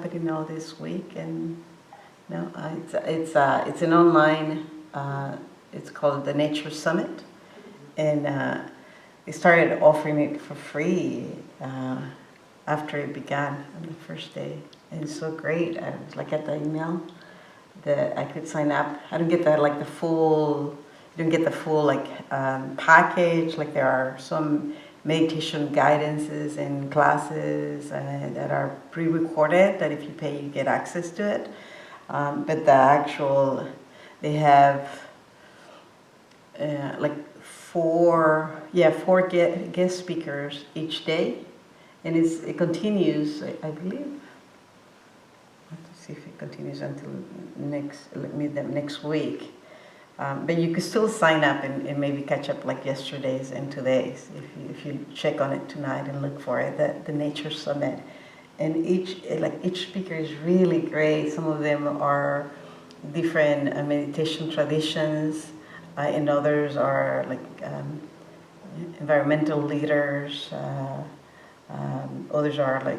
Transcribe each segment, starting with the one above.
already know this week, and no, it's an online. It's called the Nature Summit, and they started offering it for free after it began on the first day, and it's so great. I was like at the email that I could sign up. I don't get the full. You don't get the full package. Like there are some meditation guidances and classes that are pre-recorded, that if you pay you get access to it, but the actual, they have four guest speakers each day, and it continues, I believe. Let's see if it continues until next week. But you could still sign up and maybe catch up like yesterday's and today's if you check on it tonight and look for it, the Nature Summit. And each speaker is really great. Some of them are different meditation traditions, and others are environmental leaders. Others are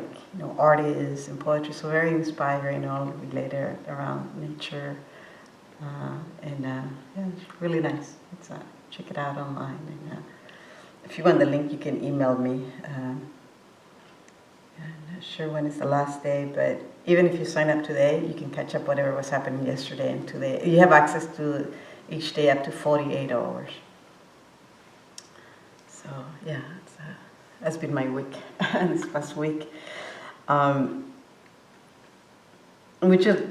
artists and poetry. So very inspiring, all related around nature. Yeah, it's really nice. Check it out online. And, if you want the link, you can email me. I'm not sure when is the last day, but even if you sign up today, you can catch up whatever was happening yesterday and today. You have access to each day up to 48 hours. So yeah, that's been my week this past week, which is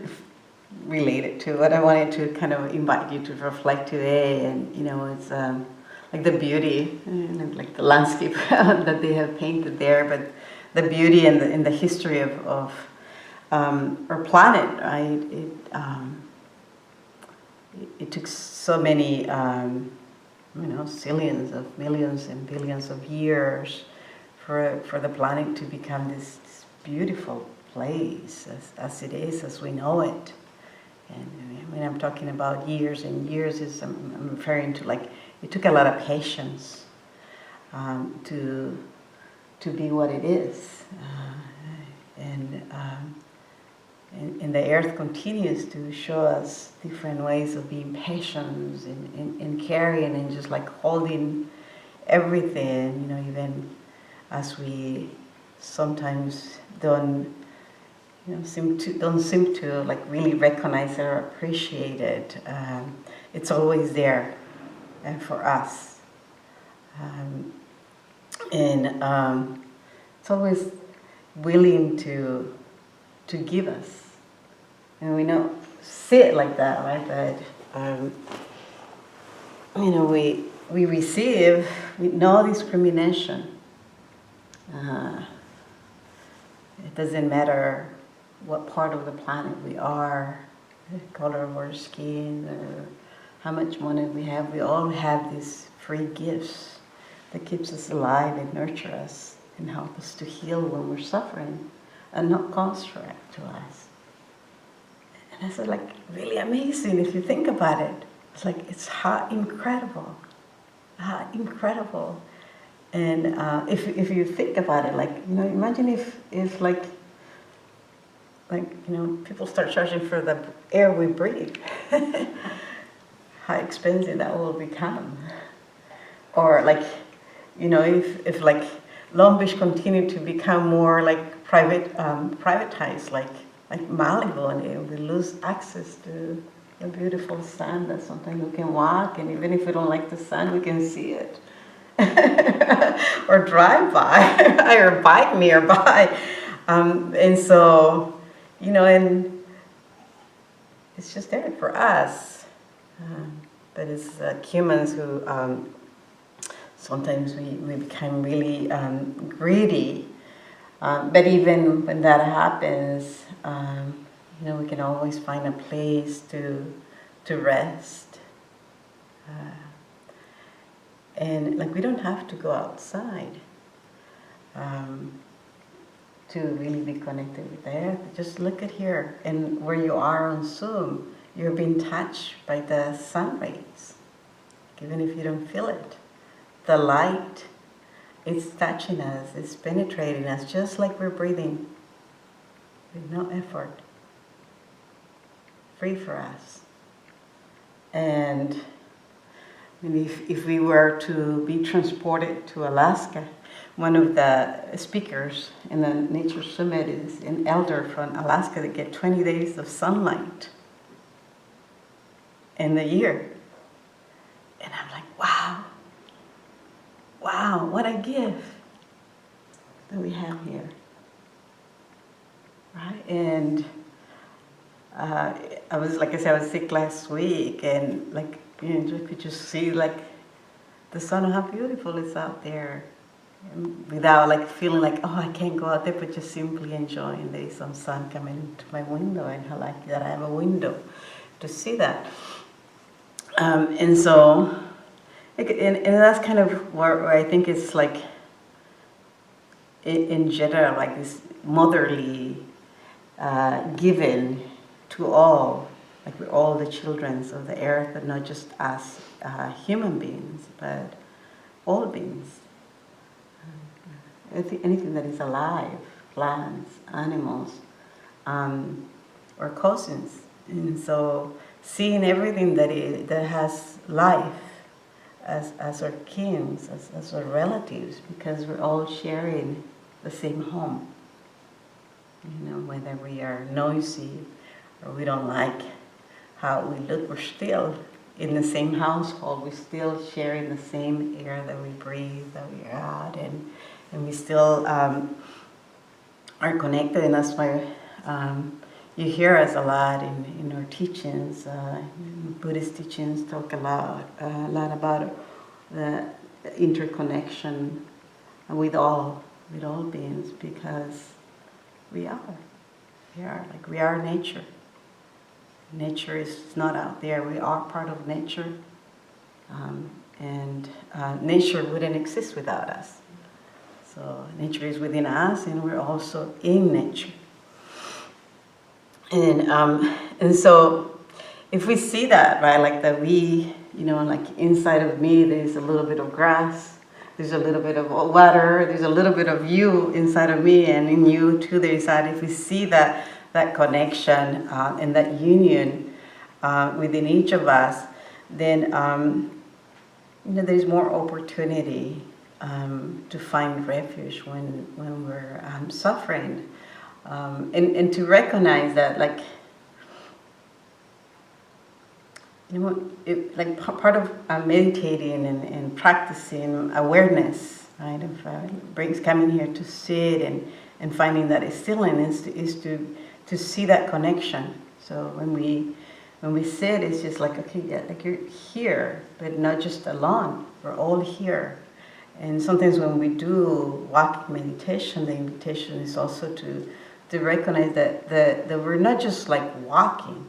related to what I wanted to kind of invite you to reflect today. And it's like the beauty and like the landscape that they have painted there, but the beauty and the history of our planet, right? It took so many zillions of millions and billions of years for the planet to become this beautiful place as it is, as we know it. And when I'm talking about years and years, I'm referring to it took a lot of patience to be what it is, and the earth continues to show us different ways of being patient and caring and just holding everything, even as we sometimes don't seem to really recognize or appreciate it. It's always there for us, and it's always willing to give us. And we don't see it like that, right? But we receive with no discrimination. It doesn't matter what part of the planet we are, the color of our skin, or how much money we have. We all have these free gifts that keeps us alive and nurture us and help us to heal when we're suffering and not construct to us. And it's really amazing if you think about it. It's how incredible. And if you think about it, imagine if people start charging for the air we breathe, how expensive that will become. Or if Long Beach continue to become more privatized, like Malibu, and we lose access to the beautiful sun that sometimes we can walk, and even if we don't like the sun, we can see it. Or drive by, or bike nearby. And so, and it's just there for us. But it's humans who sometimes we become really greedy. But even when that happens, we can always find a place to rest. And we don't have to go outside to really be connected with the earth. Just look at here, and where you are on Zoom, you're being touched by the sun rays, even if you don't feel it. The light, it's touching us, it's penetrating us, just like we're breathing. with no effort, free for us. And I mean, if we were to be transported to Alaska, one of the speakers in the Nature Summit is an elder from Alaska that get 20 days of sunlight in the year. And I'm like, wow, what a gift that we have here, right? And I was sick last week, and like, you could just see like the sun, how beautiful it's out there, and without like feeling like, oh, I can't go out there, but just simply enjoying there's some sun coming into my window, and I like that I have a window to see that. And so, and that's kind of where I think it's like, in general, like this motherly giving to all, like we're all the children of the earth, but not just as human beings, but all beings. Anything that is alive, plants, animals, or cousins. And so seeing everything that has life as our kins, as our relatives, because we're all sharing the same home. You know, whether we are noisy or we don't like how we look, we're still in the same household. We're still sharing the same air that we breathe, that we're out, and we still are connected. And that's why you hear us a lot in our teachings. Buddhist teachings talk a lot about the interconnection with all beings, because we are nature. Nature is not out there. We are part of nature, and nature wouldn't exist without us. So nature is within us, and we're also in nature. And so if we see that, right, like that we, like inside of me, there's a little bit of grass, there's a little bit of water, there's a little bit of you inside of me, and in you too there's that. If we see that connection and that union within each of us, then there's more opportunity to find refuge when we're suffering, and to recognize that, like, part of meditating and practicing awareness, right? Of brings coming here to sit and finding that stillness is to see that connection. So when we sit, it's just like, okay, yeah, like you're here, but not just alone. We're all here. And sometimes when we do walking meditation, the invitation is also to recognize that we're not just like walking.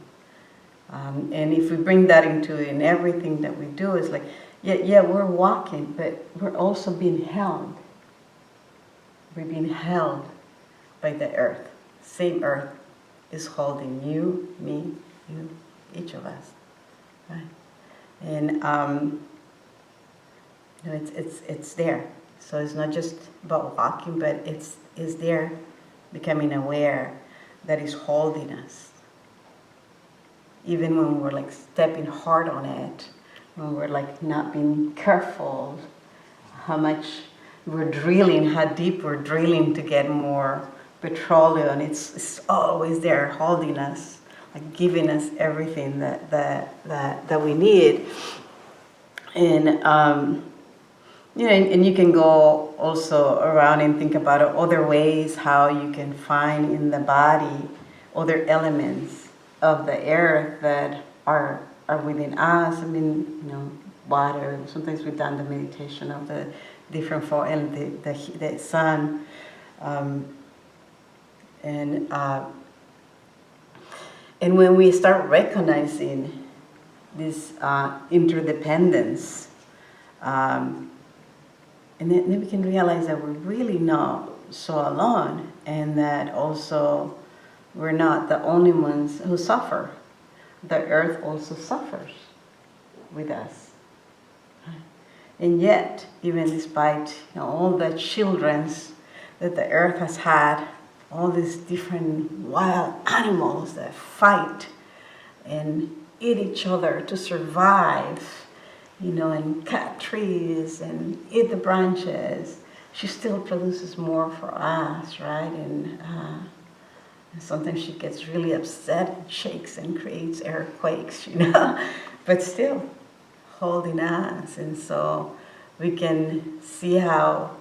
And if we bring that in everything that we do, it's like, yeah, we're walking, but we're also being held. We're being held by the earth. Same earth is holding you, me, you, each of us, right? And it's there. So it's not just about walking, but it's there, becoming aware that is holding us. Even when we're like stepping hard on it, when we're like not being careful, how much we're drilling, how deep we're drilling to get more petroleum, it's always there holding us, like giving us everything that we need. And and you can go also around and think about other ways how you can find in the body other elements of the earth that are within us. I mean, water. Sometimes we've done the meditation of the different form and the sun, and when we start recognizing this interdependence, and then we can realize that we're really not so alone, and that also we're not the only ones who suffer. The earth also suffers with us. And yet, even despite all the children that the earth has had all these different wild animals that fight and eat each other to survive, and cut trees and eat the branches, she still produces more for us, right? And sometimes she gets really upset and shakes and creates earthquakes, but still holding us. And so we can see how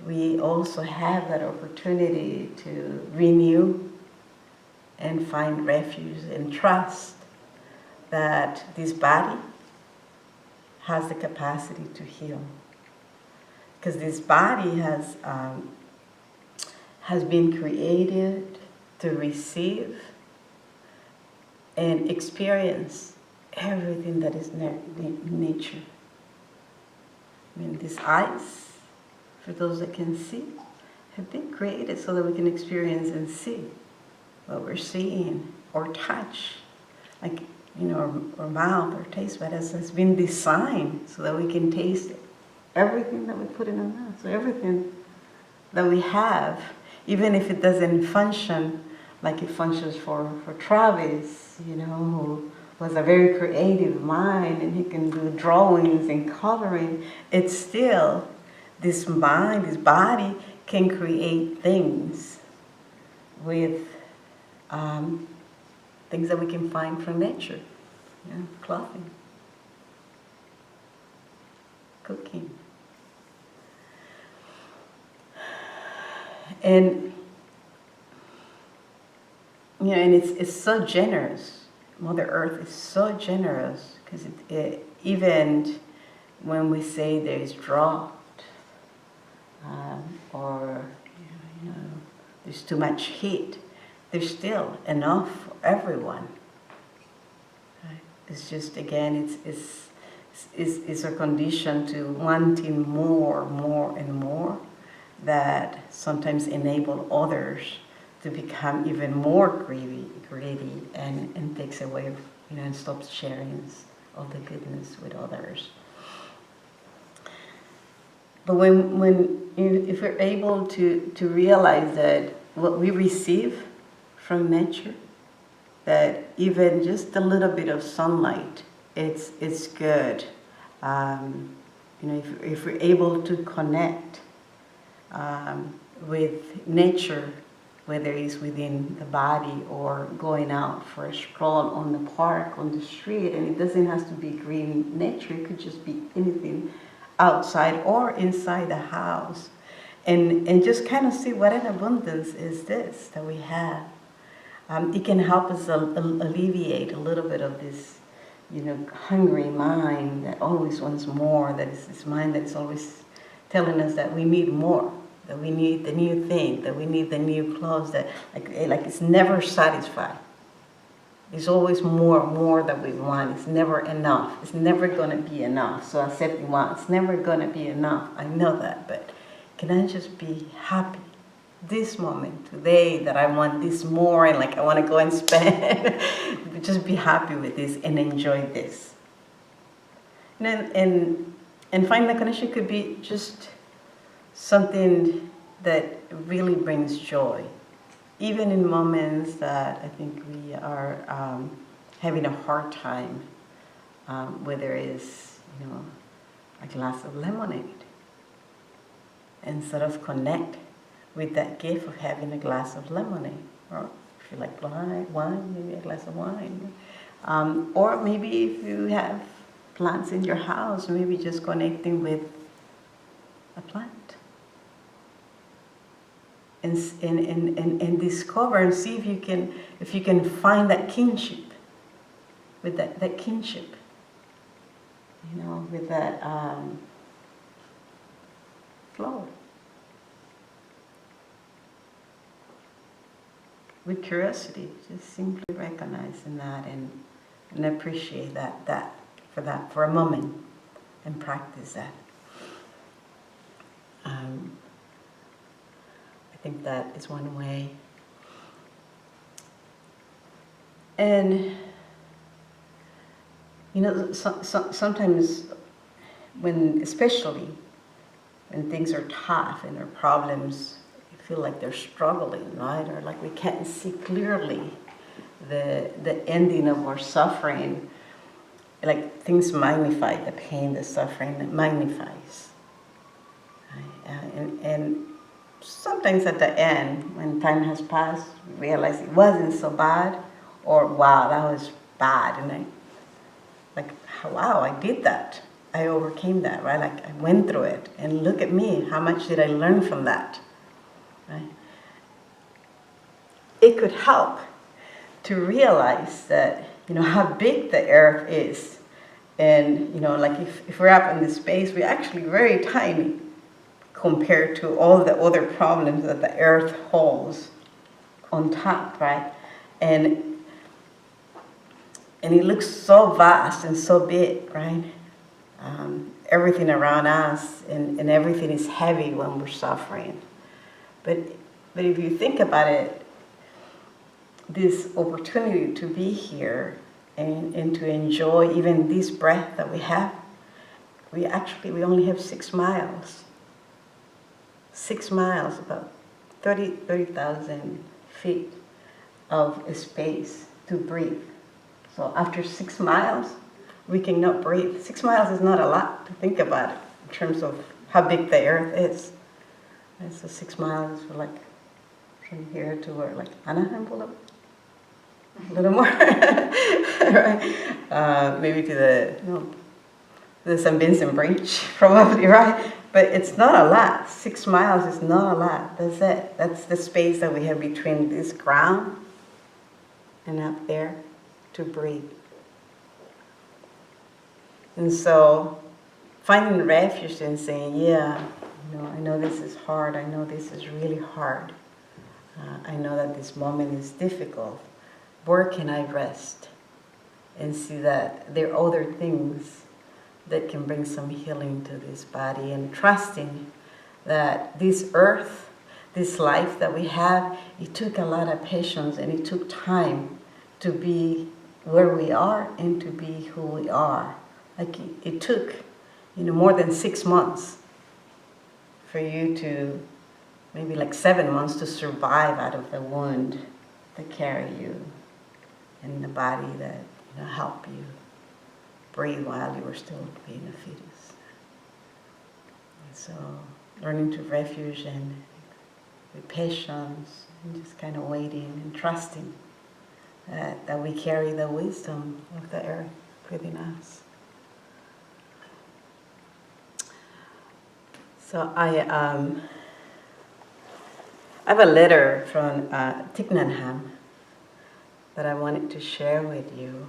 we also have that opportunity to renew and find refuge and trust that this body has the capacity to heal. Because this body has been created to receive and experience everything that is nature. I mean, these eyes, for those that can see, have been created so that we can experience and see what we're seeing, or touch, like, or mouth or taste, but has been designed so that we can taste everything that we put in our mouth. So everything that we have, even if it doesn't function like it functions for Travis, who was a very creative mind and he can do drawings and coloring, it's still this mind, this body can create things with things that we can find from nature, clothing, cooking. And and it's so generous. Mother Earth is so generous, because even when we say there is drought, or there's too much heat, there's still enough for everyone. Right? It's just, again, it's a condition to wanting more, and more, that sometimes enable others to become even more greedy, and takes away, and stops sharing of the goodness with others. But if we're able to realize that what we receive from nature, that even just a little bit of sunlight, it's good. If we're able to connect with nature, whether it's within the body or going out for a stroll on the park, on the street, and it doesn't have to be green nature, it could just be anything outside or inside the house, and just kind of see what an abundance is this that we have. It can help us alleviate a little bit of this, hungry mind that always wants more, that is this mind that's always telling us that we need more, that we need the new thing, that we need the new clothes, that like it's never satisfied. There's always more that we want. It's never enough. It's never going to be enough. So accepting it's never going to be enough. I know that, but can I just be happy this moment, today, that I want this more, and I want to go and spend, just be happy with this and enjoy this. And find the connection could be just something that really brings joy. Even in moments that I think we are having a hard time, whether it's, a glass of lemonade, instead of connect with that gift of having a glass of lemonade, or if you like wine, maybe a glass of wine, or maybe if you have plants in your house, maybe just connecting with a plant. And discover and see if you can find that kinship, with that kinship, with that flower. With curiosity, just simply recognizing that and appreciate that for a moment, and practice that. I think that is one way. And sometimes especially when things are tough and there are problems, feel like they're struggling, right? Or like we can't see clearly the ending of our suffering. Like things magnify the pain, the suffering, it magnifies. Right? And sometimes at the end, when time has passed, we realize it wasn't so bad, or wow, that was bad. And wow, I did that. I overcame that, right? Like I went through it, and look at me. How much did I learn from that? Right? It could help to realize that, how big the earth is. And, like if we're up in this space, we're actually very tiny compared to all the other problems that the earth holds on top, right? And it looks so vast and so big, right? Everything around us and everything is heavy when we're suffering. But if you think about it, this opportunity to be here and to enjoy even this breath that we have, we only have 6 miles. 6 miles, about 30,000 feet of space to breathe. So after 6 miles, we cannot breathe. 6 miles is not a lot to think about in terms of how big the earth is. And so 6 miles for like from here to where, like Anaheim Boulevard? A little more, right? Maybe to the St. Vincent Bridge, probably, right? But it's not a lot. 6 miles is not a lot. That's it. That's the space that we have between this ground and up there to breathe. And so finding refuge and saying, yeah, I know this is hard. I know this is really hard. I know that this moment is difficult. Where can I rest? And see that there are other things that can bring some healing to this body, and trusting that this earth, this life that we have, it took a lot of patience and it took time to be where we are and to be who we are. Like it took, more than 6 months for you to, maybe like 7 months to survive out of the wound that carry you and the body that help you breathe while you were still being a fetus. And so learning to refuge and with patience and just kind of waiting and trusting that we carry the wisdom of the earth within us. So I have a letter from Thich Nhat Hanh that I wanted to share with you.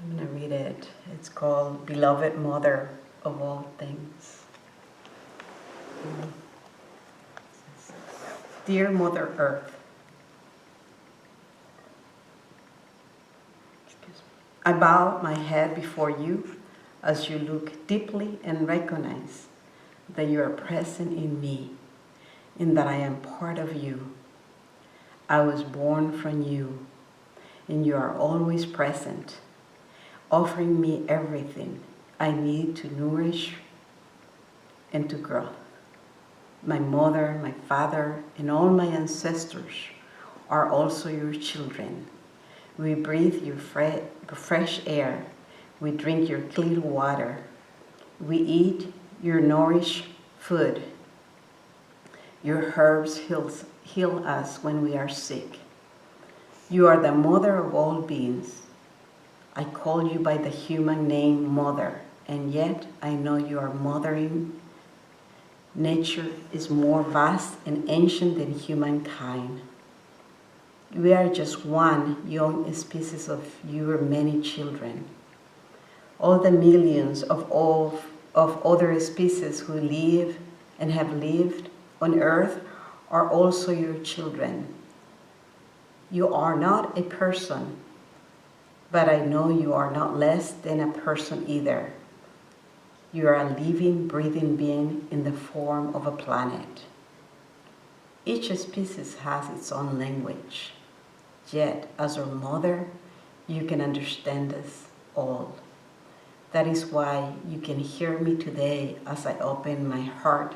I'm going to read it. It's called Beloved Mother of All Things. Dear Mother Earth, I bow my head before you as you look deeply and recognize that you are present in me, and that I am part of you. I was born from you, and you are always present, offering me everything I need to nourish and to grow. My mother, my father, and all my ancestors are also your children. We breathe your fresh air. We drink your clean water. We eat your nourished food. Your herbs heal us when we are sick. You are the mother of all beings. I call you by the human name Mother, and yet I know you are mothering. Nature is more vast and ancient than humankind. We are just one young species of your many children. All the millions of other species who live and have lived on earth are also your children. You are not a person, but I know you are not less than a person either. You are a living, breathing being in the form of a planet. Each species has its own language, yet as our mother, you can understand us all. That is why you can hear me today as I open my heart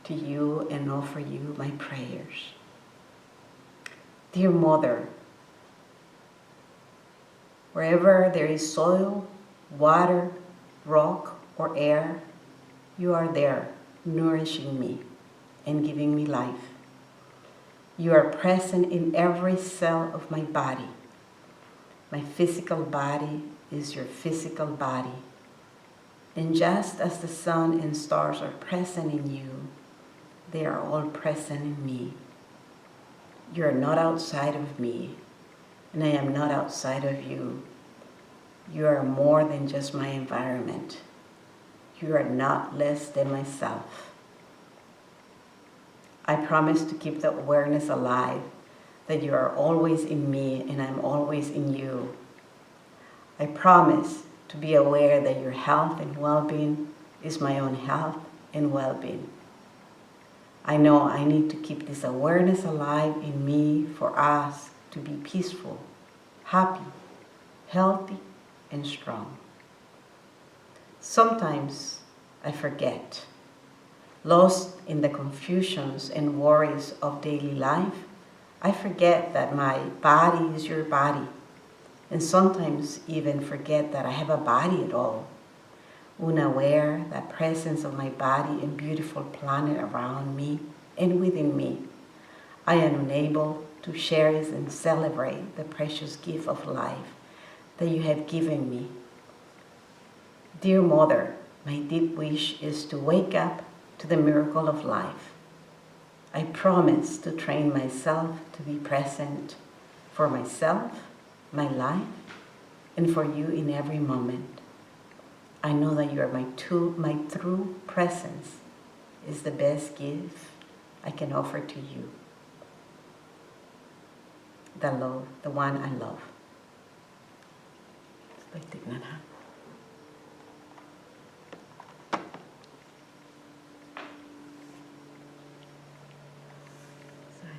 to you and offer you my prayers. Dear Mother, wherever there is soil, water, rock, or air, you are there, nourishing me and giving me life. You are present in every cell of my body. My physical body is your physical body. And just as the sun and stars are present in you, they are all present in me. You are not outside of me, and I am not outside of you. You are more than just my environment. You are not less than myself. I promise to keep the awareness alive that you are always in me and I'm always in you. I promise to be aware that your health and well-being is my own health and well-being. I know I need to keep this awareness alive in me for us to be peaceful, happy, healthy, and strong. Sometimes I forget. Lost in the confusions and worries of daily life, I forget that my body is your body, and sometimes even forget that I have a body at all. Unaware that presence of my body and beautiful planet around me and within me, I am unable to cherish and celebrate the precious gift of life that you have given me. Dear Mother, my deep wish is to wake up to the miracle of life. I promise to train myself to be present for myself, my life, and for you in every moment. I know that you are my true presence is the best gift I can offer to you. The love, the one I love. So I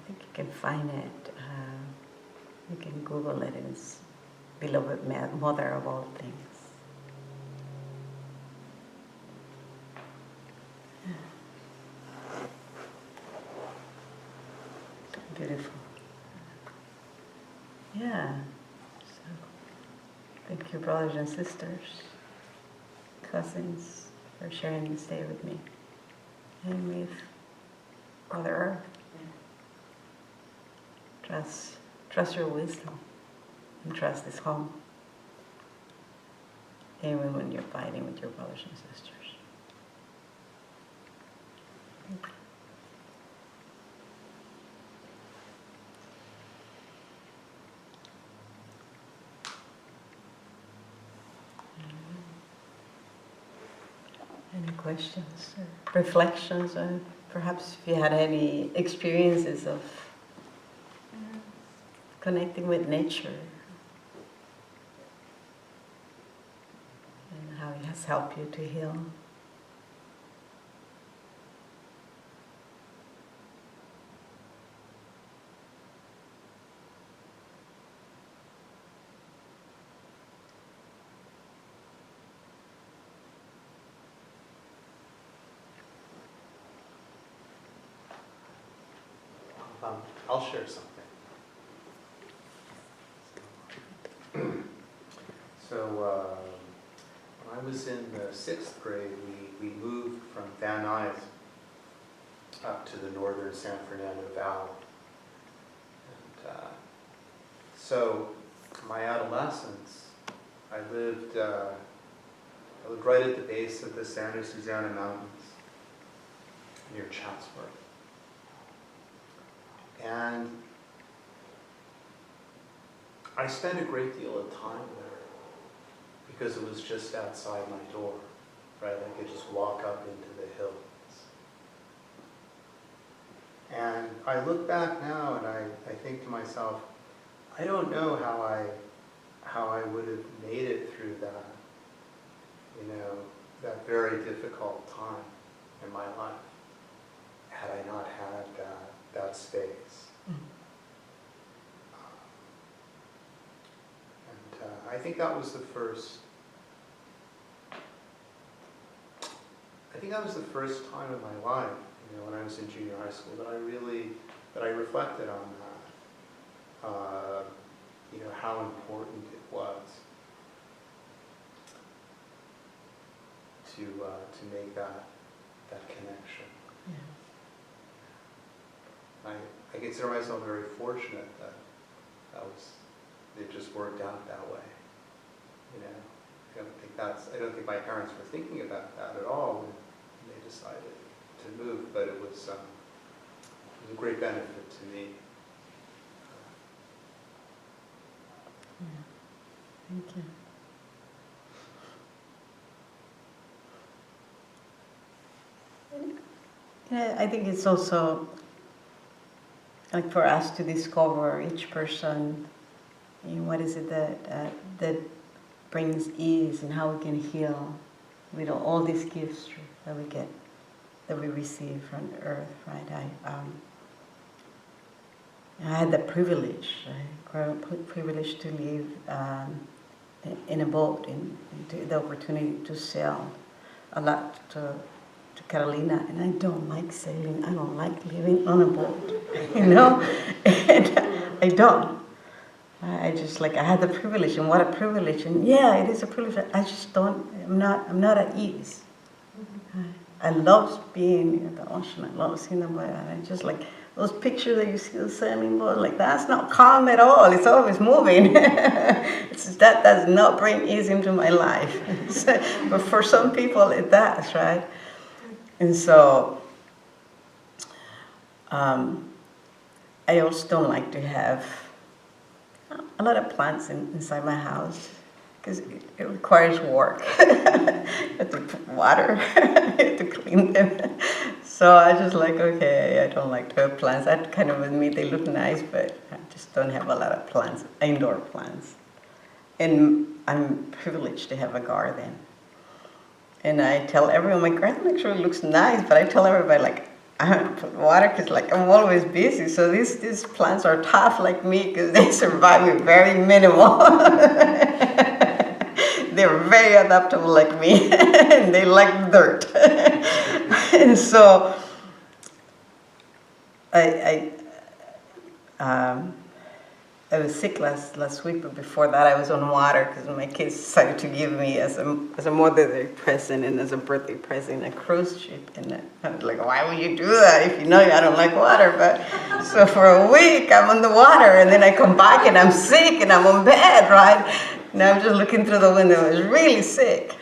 think you can find it. You can Google it. It's Beloved Mother of all things. Beautiful. Yeah. So, thank you, brothers and sisters, cousins, for sharing this day with me and with Mother Earth. Trust your wisdom and trust this home. Even when you're fighting with your brothers and sisters. Any questions or reflections, or perhaps if you had any experiences of connecting with nature and how it has helped you to heal. I'll share something. So when I was in the 6th grade, we moved from Van Nuys up to the northern San Fernando Valley. And so my adolescence, I lived right at the base of the Santa Susana Mountains near Chatsworth. And I spent a great deal of time there because it was just outside my door, right? I could just walk up into the hills. And I look back now and I think to myself, I don't know how I would have made it through that, that very difficult time in my life had I not had that space. And I think that was the first think that was the first time in my life, when I was in junior high school, that I reflected on that. How important it was to make that connection. Yeah. I consider myself very fortunate that it just worked out that way. I don't think my parents were thinking about that at all when they decided to move, but it was a great benefit to me. Yeah. Thank you. I think it's also like for us to discover each person, what is it that brings ease and how we can heal with all these gifts that we get, that we receive from the earth, right? I had the privilege, privilege to live in a boat, and the opportunity to sail a lot to Carolina, and I don't like sailing. I don't like living on a boat, And I don't. I just I had the privilege, and what a privilege, and yeah, it is a privilege. I just don't. I'm not at ease. I love being in the ocean. I love seeing the water. And I just those pictures that you see the sailing boat. That's not calm at all. It's always moving. That does not bring ease into my life. But for some people, it does, right? And so, I also don't like to have a lot of plants inside my house because it requires work. You have to put water, you have to clean them. So I just okay, I don't like to have plants. That kind of with me, they look nice, but I just don't have a lot of plants, indoor plants. And I'm privileged to have a garden. And I tell everyone, my garden actually looks nice, but I tell everybody, I haven't put water because I'm always busy. So these plants are tough like me because they survive with very minimal. They're very adaptable like me, and they like dirt. And so I was sick last week, but before that I was on water because my kids decided to give me as a Mother's Day present and as a birthday present a cruise ship. And I was why would you do that if you know I don't like water? But so for a week I'm on the water, and then I come back and I'm sick and I'm on bed, right? And I'm just looking through the window. I was really sick.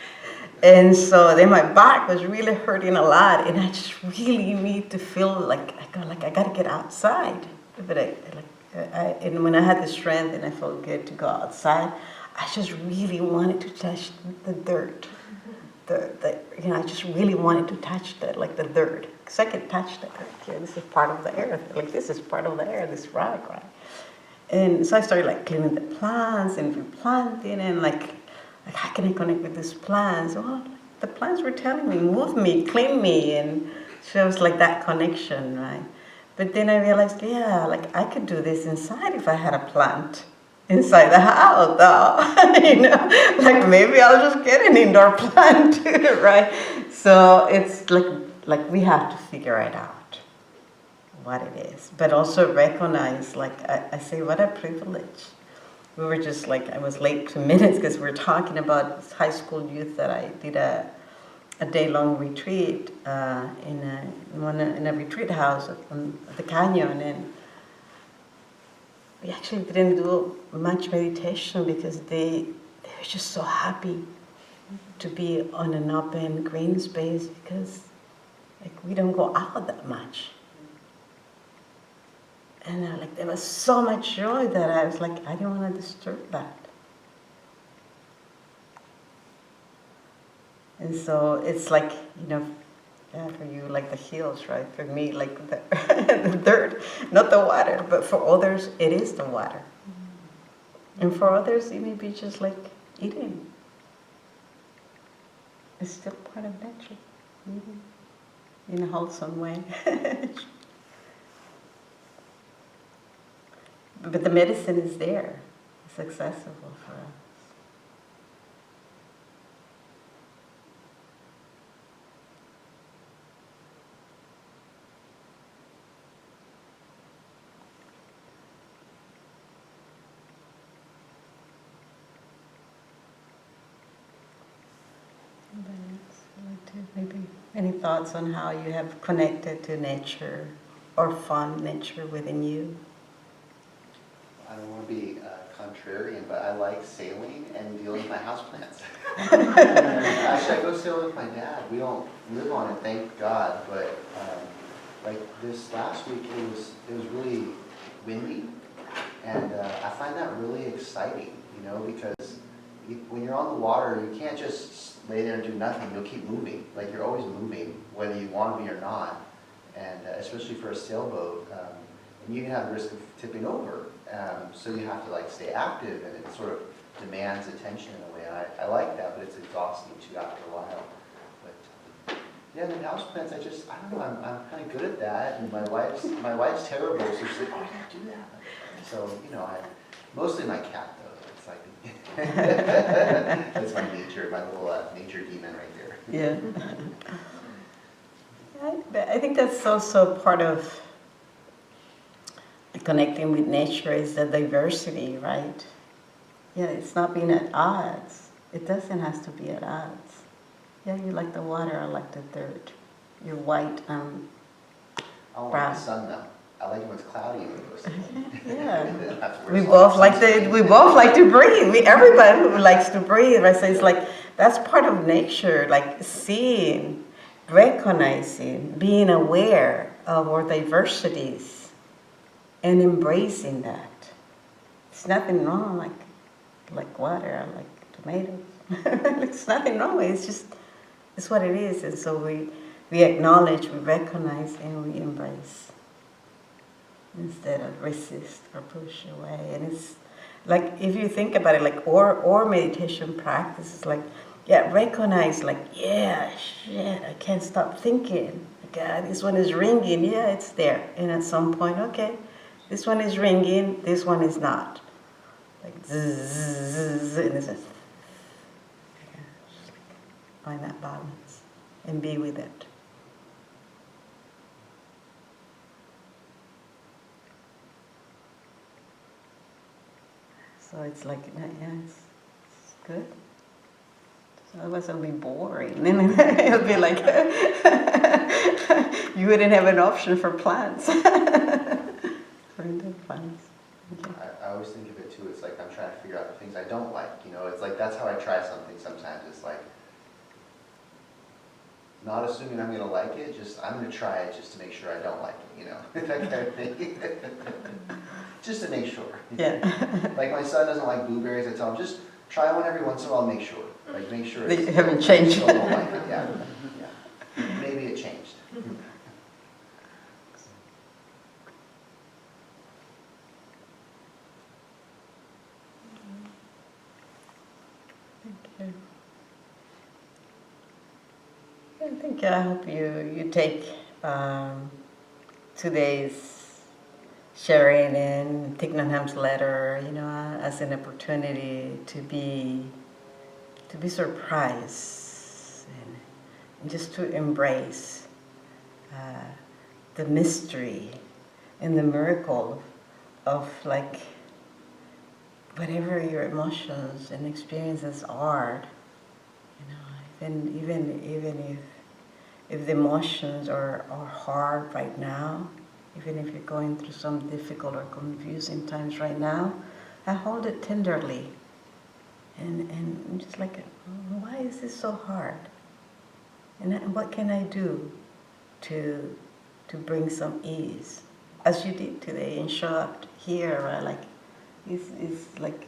And so then my back was really hurting a lot, and I just really need to feel I got to get outside. But and when I had the strength and I felt good to go outside, I just really wanted to touch the dirt. I just really wanted to touch the dirt, because I could touch the earth here. This is part of the earth. This is part of the earth. This rock, right? And so I started cleaning the plants and replanting, and how can I connect with these plants? Well, the plants were telling me, move me, clean me, and so it was that connection, right? But then I realized, I could do this inside if I had a plant inside the house, though. Maybe I'll just get an indoor plant too, right? So it's we have to figure it out, what it is, but also recognize, I say, what a privilege. We were just I was late 2 minutes because we were talking about high school youth that I did a day-long retreat in a retreat house on the canyon, and we actually didn't do much meditation because they were just so happy to be on an open green space, because we don't go out that much. And there was so much joy that I was I didn't want to disturb that. And so it's for you, the hills, right? For me, the, the dirt, not the water, but for others, it is the water. And for others, it may be just eating. It's still part of nature, eating in a wholesome way. But the medicine is there. It's accessible for us. thoughts on how you have connected to nature or found nature within you? I don't want to be contrarian, but I like sailing and dealing with my houseplants. Actually, I go sailing with my dad. We don't live on it, thank God. But like this last week, it was really windy, and I find that really exciting. You know, because when you're on the water, you can't just lay there and do nothing. You'll keep moving. Like you're always moving, whether you want to be or not. And especially for a sailboat, and you can have the risk of tipping over. So you have to like stay active, and it sort of demands attention in a way. I like that, but it's exhausting too after a while. But yeah, the houseplants, I don't know, I'm kind of good at that. And my wife's terrible, so she's like, oh, I can't do that. So mostly my cat though. It's like that's my nature, my little nature demon right there. Yeah. I think that's also part of connecting with nature is the diversity, right? Yeah, it's not being at odds. It doesn't have to be at odds. Yeah, you like the water, I like the dirt. You're white, I don't like the sun though. I like it when it's cloudy and it goes. Yeah. we both like to breathe. Everybody who likes to breathe, right? So it's like that's part of nature, like seeing, recognizing, being aware of our diversities. And embracing that. There's nothing wrong like water, or like tomatoes. There's nothing wrong with it. It's just, it's what it is. And so we acknowledge, we recognize, and we embrace. Instead of resist or push away. And it's like, if you think about it, like, or meditation practice is like, recognize, like, shit, I can't stop thinking. God, this one is ringing. Yeah, it's there. And at some point, okay, this one is ringing, this one is not. Like zzz, and it's just find that balance and be with it. So it's like, it's good. So otherwise it'll be boring. Then it'll be like, you wouldn't have an option for plants. I always think of it too, it's like I'm trying to figure out the things I don't like, it's like that's how I try something sometimes. It's like not assuming I'm going to like it, I'm going to try it just to make sure I don't like it, that kind of thing. Just to make sure. Yeah. Like my son doesn't like blueberries, I tell him just try one every once in a while, make sure. Like make sure you haven't changed. Still don't like it. Yeah. Maybe it changed. I hope you take today's sharing in Thich Nhat Hanh's letter, as an opportunity to be surprised and just to embrace the mystery and the miracle of like whatever your emotions and experiences are. Even if the emotions are hard right now, even if you're going through some difficult or confusing times right now, I hold it tenderly. And I'm just like, why is this so hard? And what can I do to bring some ease? As you did today and show up here, right? Like, it's like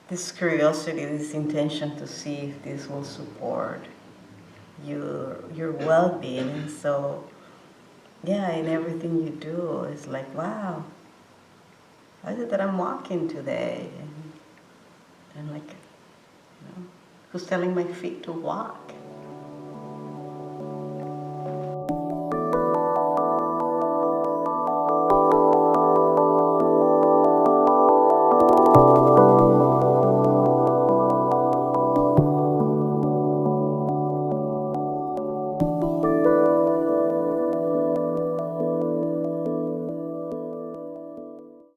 this curiosity, this intention to see if this will support your well-being. And so, in everything you do, it's like, wow, how is it that I'm walking today? And like, who's telling my feet to walk?